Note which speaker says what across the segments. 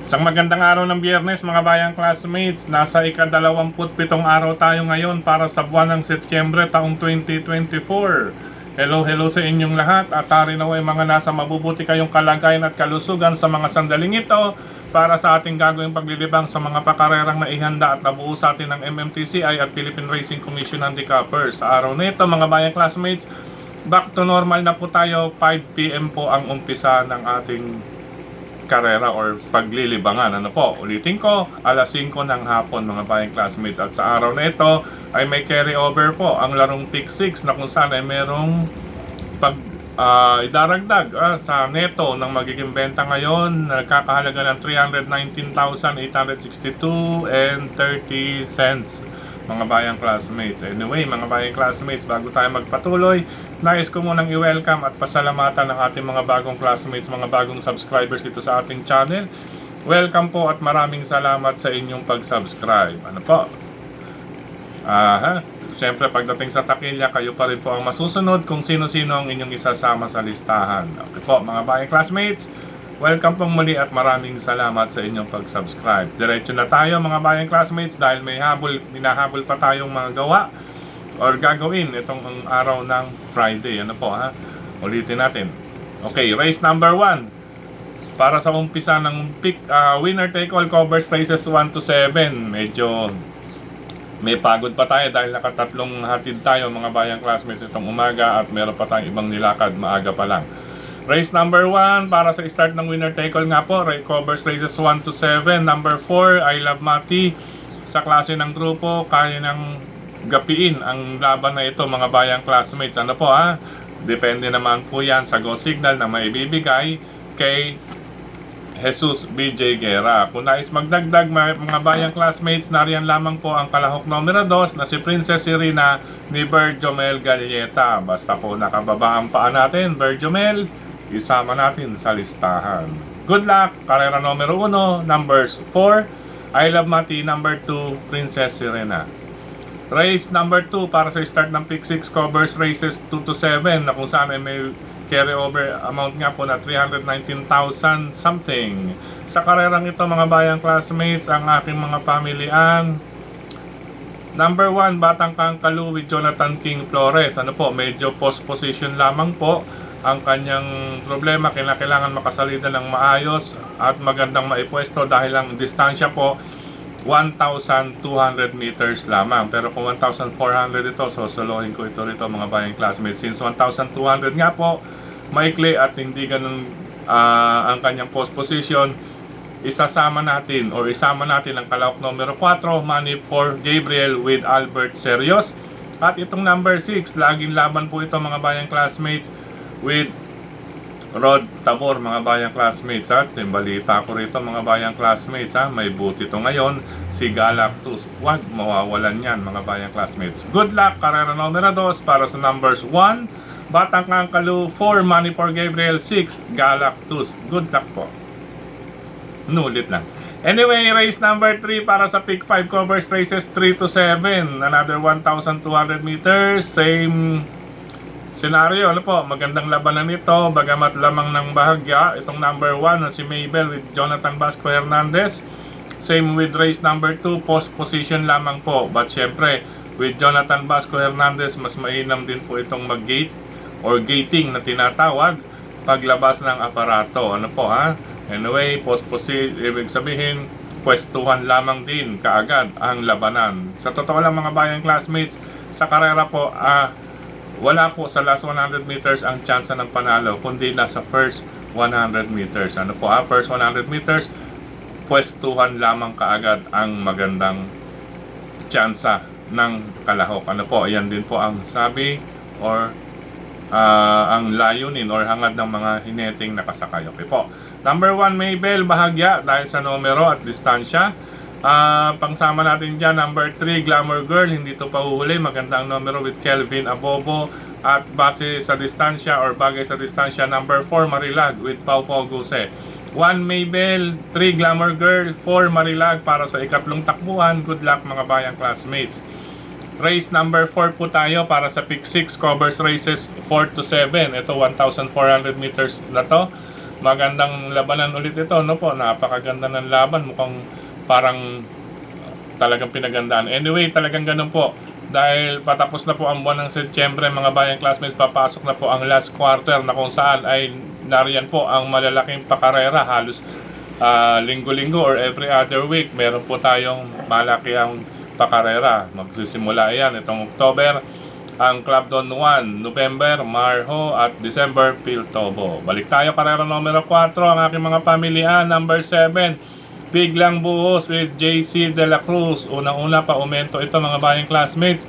Speaker 1: Isang magandang araw ng Biyernes mga bayang classmates. Nasa ika-27 araw tayo ngayon para sa buwan ng Setyembre taong 2024. Hello sa inyong lahat at naway mga nasa mabubuti kayong kalagayan at kalusugan sa mga sandaling ito para sa ating gagawing paglilibang sa mga pakarerang naihanda at nabuo sa atin ng MMTCI at Philippine Racing Commission Handicappers. Sa araw na ito mga bayang classmates, back to normal na po tayo. 5 PM po ang umpisa ng ating karera or paglilibangan. Ano po, ulitin ko, alas 5 ng hapon mga bayang classmates. At sa araw na ito ay may carry over po ang larong Pick 6 na kung saan ay merong idaragdag sa neto ng magiging benta ngayon. Nagkakahalaga ng 319,862 and 30 cents mga bayang classmates. Anyway mga bayang classmates, bago tayo magpatuloy, nais ko munang i-welcome at pasalamatan ng ating mga bagong classmates, mga bagong subscribers dito sa ating channel. Welcome po at maraming salamat sa inyong pag-subscribe. Ano po? Siyempre pagdating sa takilya, kayo pa rin po ang masusunod kung sino-sino ang inyong isasama sa listahan. Okay po mga bayang classmates, welcome pong muli at maraming salamat sa inyong pag-subscribe. Diretso na tayo mga bayang classmates dahil may hinahabol pa tayong mga gawa or gagawin itong araw ng Friday. Ano po ulitin natin. Okay, race number 1 para sa umpisa ng winner take all covers races 1 to 7. Medyo may pagod pa tayo dahil nakatatlong hatid tayo mga bayang classmates itong umaga at meron pa tayong ibang nilakad maaga pa lang. Race number 1 para sa start ng winner take all nga po, covers races 1 to 7. Number 4, I Love Mati. Sa klase ng grupo, kaya ng gapiin ang laban na ito mga bayang classmates. Ano po depende naman po yan sa go signal na may bibigay kay Jesus BJ Guerra. Kung nais magdagdag mga bayang classmates, nariyan lamang po ang kalahok numero 2 na si Princess Serena ni Berjomel Galleta. Basta po nakababa ang paa natin, Berjomel, isama natin sa listahan. Good luck! Karera numero 1, numbers 4, I Love Mati. Number 2, Princess Serena. Race number 2 para sa start ng Pick 6 covers races 2 to 7 na kung saan ay may carry over amount nga po na 319,000 something. Sa karerang ito mga bayang classmates, ang aking mga pamilian. Number 1, Batang Kangkalu with Jonathan King Flores. Ano po, medyo post position lamang po ang kanyang problema. Kailangan makasalida ng maayos at magandang maipwesto dahil ang distansya po 1,200 meters lamang. Pero kung 1,400 ito, sosolohin ko ito rito mga bayang classmates. Since 1,200 nga po, maikli at hindi ganun ang kanyang post position, isama natin ang kalahok numero 4, Money for Gabriel with Albert Serios. At itong number 6, laging laban po ito mga bayang classmates with Rod Tabor mga bayang classmates. At balita ko rito mga bayang classmates may buti ito ngayon, si Galactus. Huwag mawawalan yan mga bayang classmates. Good luck! Karera numero 2 para sa numbers 1, Batang Kangkalu, 4, Money for Gabriel, 6, Galactus. Good luck po. Nulit lang. Anyway, race number 3 para sa Pick 5 covers races 3 to 7. Another 1,200 meters. Same scenario. Ano po, magandang labanan nito. Bagamat lamang ng bahagya. Itong number 1 na si Mabel with Jonathan Vasco Hernandez. Same with race number 2. Post position lamang po. But syempre, with Jonathan Vasco Hernandez, mas mainam din po itong mag-gate or gating na tinatawag paglabas ng aparato. Ano po Anyway, post position, ibig sabihin, pwestuhan lamang din kaagad ang labanan. Sa totoo lang mga bayang classmates, sa karera po, wala po sa last 100 meters ang chance ng panalo, kundi nasa first 100 meters. Ano po first 100 meters, pwestuhan lamang kaagad ang magandang tsansa ng kalahok. Ano po, ayan din po ang sabi or ang layunin or hangad ng mga hineting nakasakay. Okay po. Number 1, Mabel, bahagya dahil sa numero at distansya. Pangsama natin dyan, number 3, Glamour Girl, hindi ito pahuhuli. Maganda ang numero with Kelvin Abobo. At base sa distansya or bagay sa distansya, number 4, Marilag with Pau Pau Guse. 1, Mabel, 3, Glamour Girl, 4, Marilag para sa ikatlong takbuhan. Good luck mga bayang classmates. Race number 4 po tayo para sa Pick 6 covers races 4 to 7. Ito 1,400 meters na to. magandang labanan ulit ito, no po? Napakaganda ng laban, mukhang parang talagang pinagandaan. Anyway, talagang ganun po. Dahil patapos na po ang buwan ng Setyembre, mga bayang classmates, papasok na po ang last quarter na kung saan ay nariyan po ang malalaking pakarera. Halos linggo-linggo or every other week, meron po tayong malaki ang pakarera. Magsisimula yan itong October, ang Club Don Juan, November, Marho at December, Piltobo. Balik tayo, karera numero 4, ang aking mga pamilya. Number 7, Biglang Buhos with JC De La Cruz. Unang-una pa aumento ito, mga bayang classmates.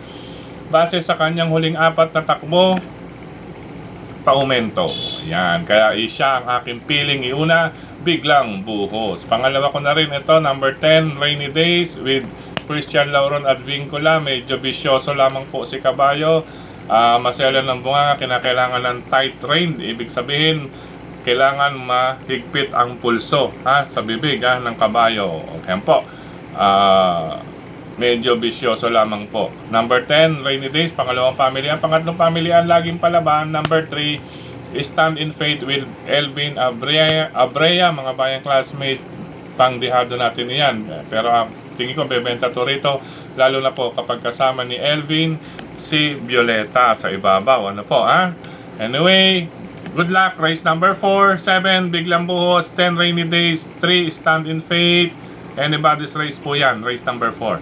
Speaker 1: Base sa kanyang huling 4 na takbo, pa-aumento. Yan, kaya siya ang aking piling iuna, Biglang Buhos. Pangalawa ko na rin ito, number 10, Rainy Days with Christian Lauron Advincula. Medyo bisyoso lamang po si kabayo. Masela ng bunga, kinakailangan ng tight rein. Ibig sabihin, kailangan mahigpit ang pulso sa bibig ng kabayo. Okay po. Medyo bisyoso lamang po. Number 10, Rainy Days, pangalawang pamilya. Pangatlong pamilya, laging palaban. Number 3, Stand in Faith with Elvin Abrea, mga bayang classmates. Pangdihado natin yan. Pero tingin ko bebenta to rito, lalo na po kapag kasama ni Elvin si Violeta sa ibabaw. Ano po Anyway, good luck. Race number 4, 7, Biglang Buhos, 10, Rainy Days, 3, Stand in Faith. Anybody's race po yan, race number 4.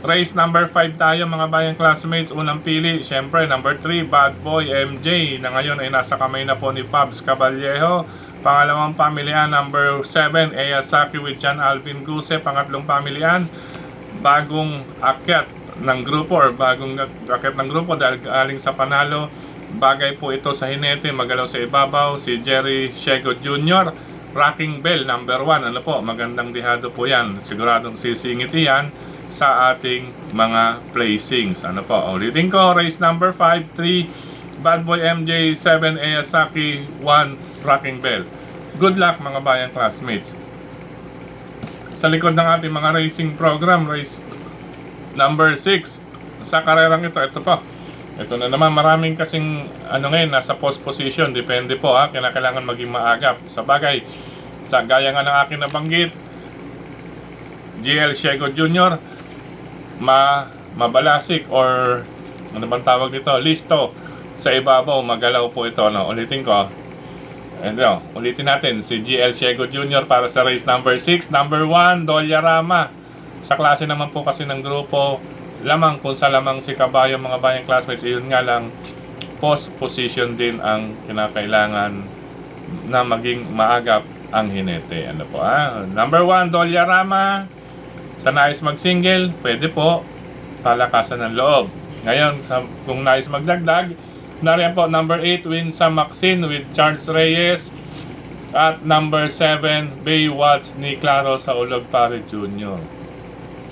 Speaker 1: Race number 5 tayo, mga bayang classmates. Unang pili, syempre, number 3, Bad Boy MJ, na ngayon ay nasa kamay na po ni Pabs Caballejo. Pangalawang pamilyan, number 7, Eyasaki with John Alvin Guse. Pangatlong pamilyan, bagong akyat ng grupo or bagong akyat ng grupo dahil galing sa panalo. Bagay po ito sa hinete, magalaw sa ibabaw, si Jerry Shego Jr. Rocking Bell, number 1. Ano po, magandang dihado po yan. Siguradong sisingit yan sa ating mga placings. Ano po, ulitin ko, race number 5, 3, Bad Boy MJ, 7, Eyasaki, 1, Rocking Bell. Good luck, mga bayang classmates. Sa likod ng ating mga racing program, race number 6, sa karerang ito po. Ito na naman, maraming kasing ngayon, nasa post position. Depende po kinakailangan maging maagap. Sa bagay, sa gaya nga ng aking nabanggit, GL Shego Jr., mabalasik or ano bang tawag dito, listo sa ibabaw, magalaw po ito. Ulitin ko. Ulitin natin, si GL Shego Jr. para sa race number 6. Number 1, Dolyarama. Sa klase naman po kasi ng grupo, lamang kung sa lamang si kabayo, mga bayang classmates, yun nga lang, post position din ang kinakailangan na maging maagap ang hinete. Ano po Number 1, Dolyarama. Sa nais mag-single, pwede po, palakasan ng loob. Ngayon, kung nais magdagdag, nariyan po, number 8, Win sa Maxine with Charles Reyes. At number 7, Baywatch ni Claro sa Ulog Pare Jr.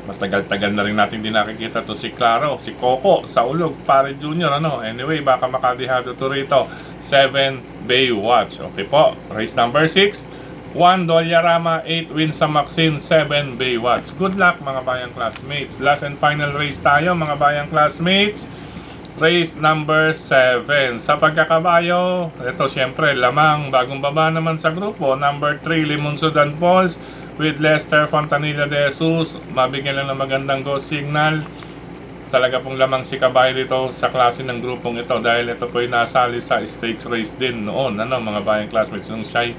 Speaker 1: Matagal-tagal na rin natin din nakikita to si Claro, si Coco sa Ulog Pare Jr. Anyway, baka makadihado to rito. 7, Baywatch. Okay po, race number 6, 1, Dolyarama, 8, Win sa Maxine, 7, Baywatch. Good luck, mga bayang classmates. Last and final race tayo, mga bayang classmates. Race number 7. Sa pagkakabayo, ito syempre lamang, bagong baba naman sa grupo. Number 3, Limon Sudan Falls with Lester Fontanilla de Jesus. Mabigyan lang ng magandang go signal. Talaga pong lamang si kabayo dito sa klase ng grupong ito dahil ito po ay nasali sa stakes race din noon. Mga bayang classmates, nung siya'y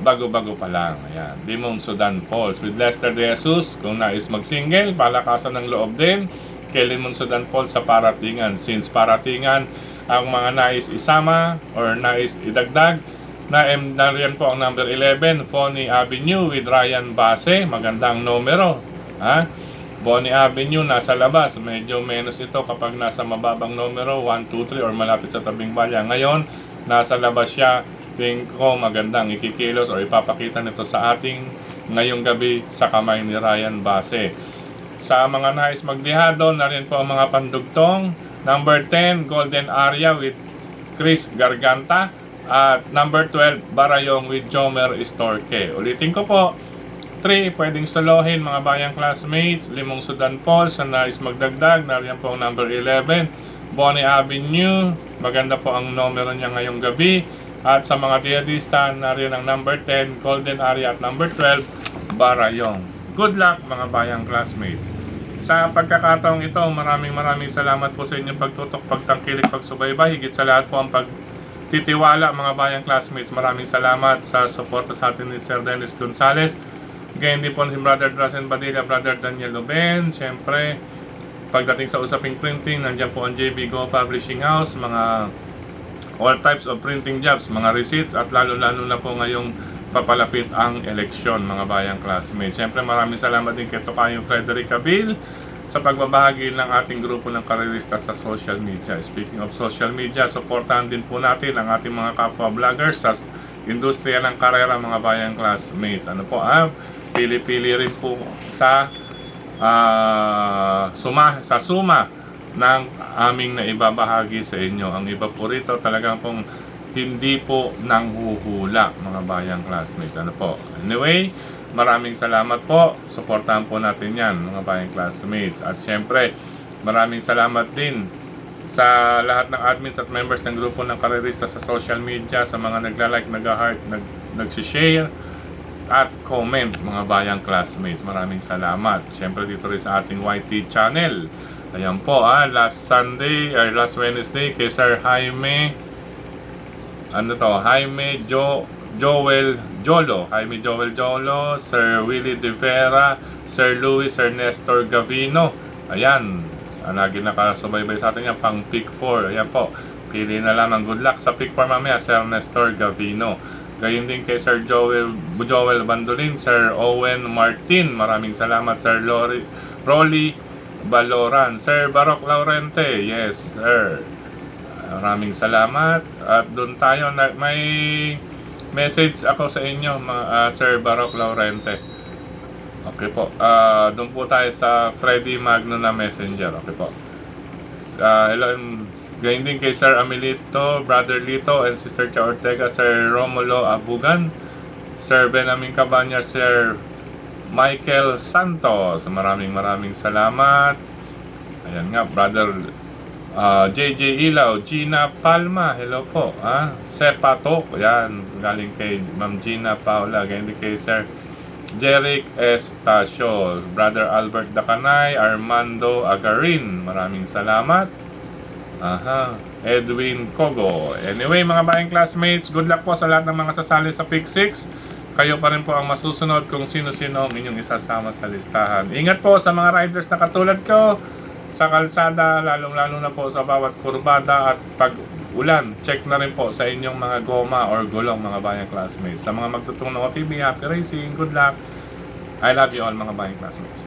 Speaker 1: bago-bago pa lang. Ayan, Limon Sudan Falls with Lester De Jesus. Kung nais mag-single, palakasan ng loob din kay Limon Sudan Falls sa paratingan. Since paratingan ang mga nais isama or nais idagdag, nariyan po ang number 11, Bonnie Avenue with Ryan Base. Magandang numero. Bonnie Avenue nasa labas. Medyo menos ito kapag nasa mababang numero 1, 2, 3 or malapit sa tabing balya. Ngayon, nasa labas siya. Tingin ko magandang ikikilos o ipapakita nito sa ating ngayong gabi sa kamay ni Ryan Base. Sa mga nais magdihado, narin po ang mga pandugtong. Number 10, Golden Area with Chris Garganta. At number 12, Barayong with Jomer Istorque. Ulitin ko po, 3, pwedeng solohin, mga bayang classmates. Limong Sudan Falls, sa nais magdagdag, nariyan po ang number 11, Bonnie Avenue. Maganda po ang numero niya ngayong gabi. At sa mga diadista, nariyan ang number 10, Golden Area, at number 12, Barayong. Good luck mga bayang classmates. Sa pagkakataong ito, maraming salamat po sa inyong pagtutok, pagtangkilik, pagsubaybay. Higit sa lahat po ang pagtitiwala mga bayang classmates. Maraming salamat sa suporta sa atin ni Sir Dennis Gonzales. Gayon din po si Brother Drazen Badilla, Brother Daniel Loben. Siyempre, pagdating sa usaping printing, nandiyan po ang JB Go Publishing House, mga all types of printing jobs, mga receipts, at lalo-lalo na po ngayong papalapit ang eleksyon mga bayang classmates. Siyempre maraming salamat din kay Tokayo Frederick Cabil sa pagbabahagi ng ating grupo ng karerista sa social media. Speaking of social media, supportahan din po natin ang ating mga kapwa vloggers sa industriya ng karera mga bayang classmates. Ano po, pili-pili rin po sa suma ng aming naibabahagi sa inyo. Ang iba po rito talagang pong hindi po nanghuhula mga bayang classmates. Ano po? Anyway, maraming salamat po. Suportahan po natin yan mga bayang classmates. At syempre, maraming salamat din sa lahat ng admins at members ng grupo ng karerista sa social media, sa mga nagla-like, nag-heart, nagsishare at comment mga bayang classmates. Maraming salamat. Syempre dito rin sa ating YT channel. Ayan po, last Wednesday kay Sir Jaime Jaime Joel Jolo, Sir Willie De Vera, Sir Louis, Sir Nestor Gavino. Ayan, lagi nakasubaybay sa atin yan, pang pick 4. Ayan po, pili na lamang. Good luck sa pick 4 mamaya, Sir Nestor Gavino. Gayon din kay Sir Joel Bandolin, Sir Owen Martin. Maraming salamat, Sir Rolly Baloran, Sir Baroque Laurente. Yes, sir. Maraming salamat. At doon tayo, may message ako sa inyo Sir Baroque Laurente. Okay po, doon po tayo sa Freddy Magno na messenger. Okay po, hello, gayon din kay Sir Amelito, Brother Lito, and Sister Cha Ortega, Sir Romulo Abugan, Sir Benjamin Cabanya, Sir Michael Santos. Maraming salamat. Ayan nga, Brother JJ Ilaw, Gina Palma, hello po. Sepatok, yan, galing kay Ma'am Gina Paula. Gayon din kay Sir Jeric Estacio, Brother Albert Dacanay, Armando Agarin. Maraming salamat. Edwin Cogo. Anyway mga bayang classmates, good luck po sa lahat ng mga sasali sa Pick 6. Kayo pa rin po ang masusunod kung sino-sino ang inyong isasama sa listahan. Ingat po sa mga riders na katulad ko sa kalsada, lalong-lalo na po sa bawat kurbada at pag-ulan. Check na rin po sa inyong mga goma or gulong mga bayang classmates. Sa mga magtutong ng OTB, happy racing, good luck. I love you all mga bayang classmates.